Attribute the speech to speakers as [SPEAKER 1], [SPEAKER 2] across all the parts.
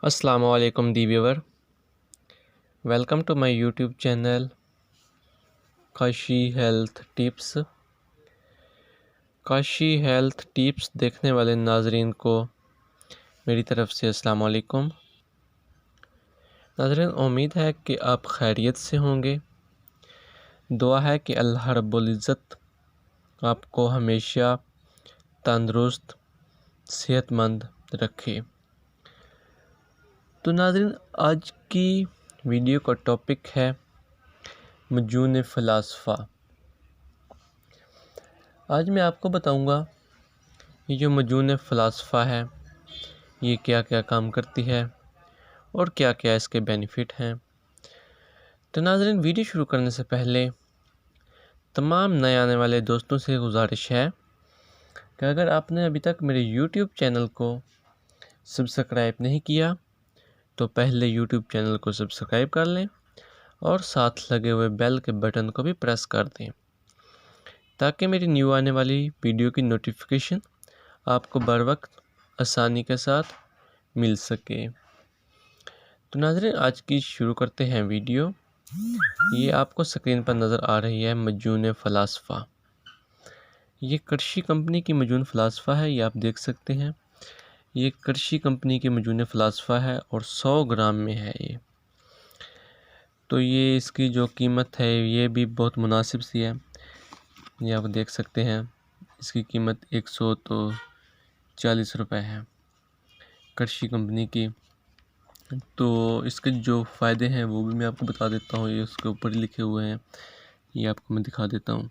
[SPEAKER 1] Assalamu alaikum dear viewer. Welcome to my YouTube channel Kashi health tips. Kashi health tips देखने वाले नाजरीन को मेरी तरफ से अस्सलाम वालेकुम। नाजरीन, उम्मीद है कि आप खैरियत से होंगे। दुआ है कि अल्लाह रब्बुल इज़्ज़त आपको हमेशा तंदुरुस्त सेहतमंद रखे। तो नाज़रीन, आज की वीडियो का टॉपिक है मजून फ़लासफ़ा। आज मैं आपको बताऊंगा ये जो मजून फ़लासफ़ा है ये क्या क्या काम करती है और क्या क्या इसके बेनिफिट हैं। तो नाज़रीन, वीडियो शुरू करने से पहले तमाम नए आने वाले दोस्तों से गुजारिश है कि अगर आपने अभी तक मेरे YouTube चैनल को सब्सक्राइब नहीं किया तो पहले YouTube चैनल को सब्सक्राइब कर लें और साथ लगे हुए बेल के बटन को भी प्रेस कर दें ताकि मेरी न्यू आने वाली वीडियो की नोटिफिकेशन आपको बर वक्त आसानी के साथ मिल सके। तो नाज़रीन, आज की शुरू करते हैं वीडियो। ये आपको स्क्रीन पर नज़र आ रही है मजून फ़लासफ़ा। ये कृषि कंपनी की मजून फ़लासफ़ा है, ये आप देख सकते हैं। ये कृषि कंपनी की मजून फ़लासफ़ा है और 100 ग्राम में है ये। तो ये इसकी जो कीमत है ये भी बहुत मुनासिब सी है। ये आप देख सकते हैं, इसकी कीमत 140 रुपये है कृषि कंपनी की। तो इसके जो फ़ायदे हैं वो भी मैं आपको बता देता हूँ। ये उसके ऊपर लिखे हुए हैं, ये आपको मैं दिखा देता हूँ।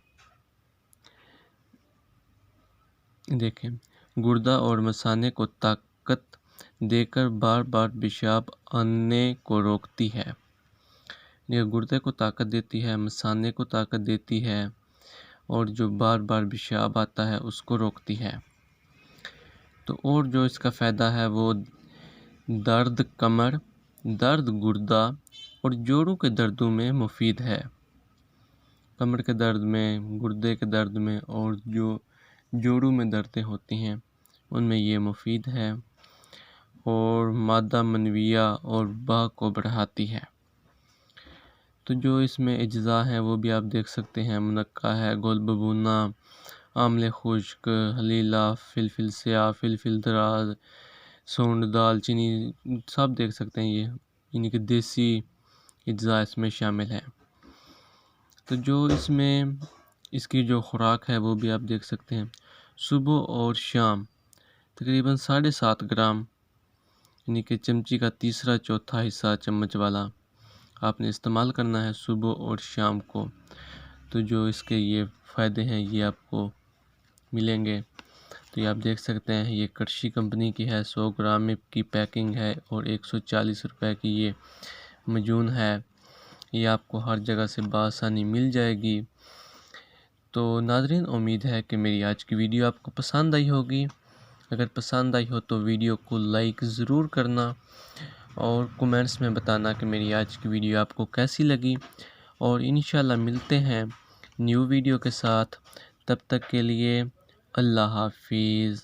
[SPEAKER 1] देखें, गुर्दा और मसाने को ताकत देकर बार बार पेशाब आने को रोकती है। ये गुर्दे को ताकत देती है, मसाने को ताकत देती है और जो बार बार पेशाब आता है उसको रोकती है। तो और जो इसका फ़ायदा है वो दर्द कमर, दर्द गुर्दा और जोड़ों के दर्दों में मुफीद है। कमर के दर्द में, गुर्दे के दर्द में और जो जोड़ों में दर्दें होती हैं उनमें ये मुफीद है और मादा मनविया और बाह को बढ़ाती है। तो जो इसमें अज्जा हैं वो भी आप देख सकते हैं। मुनक्का है, गोल बबूना, आमले खुश्क, हलीला, फिलफिल स्याह, फिलफिल दराज, सौंड, दालचीनी, सब देख सकते हैं। ये यानी कि देसी अज्जा इसमें शामिल है। तो जो इसमें इसकी जो खुराक है वो भी आप देख सकते हैं। सुबह और शाम तकरीबन 7.5 ग्राम यानी कि चमची का तीसरा चौथा हिस्सा चम्मच वाला आपने इस्तेमाल करना है सुबह और शाम को। तो जो इसके ये फ़ायदे हैं ये आपको मिलेंगे। तो ये आप देख सकते हैं, ये कृषि कंपनी की है, 100 ग्राम की पैकिंग है और 140 रुपये की ये मजून है। ये आपको हर जगह से बआसानी मिल जाएगी। तो नाज़रीन, उम्मीद है कि मेरी आज की वीडियो आपको पसंद आई होगी। अगर पसंद आई हो तो वीडियो को लाइक ज़रूर करना और कमेंट्स में बताना कि मेरी आज की वीडियो आपको कैसी लगी। और इंशाल्लाह मिलते हैं न्यू वीडियो के साथ। तब तक के लिए अल्लाह हाफिज़।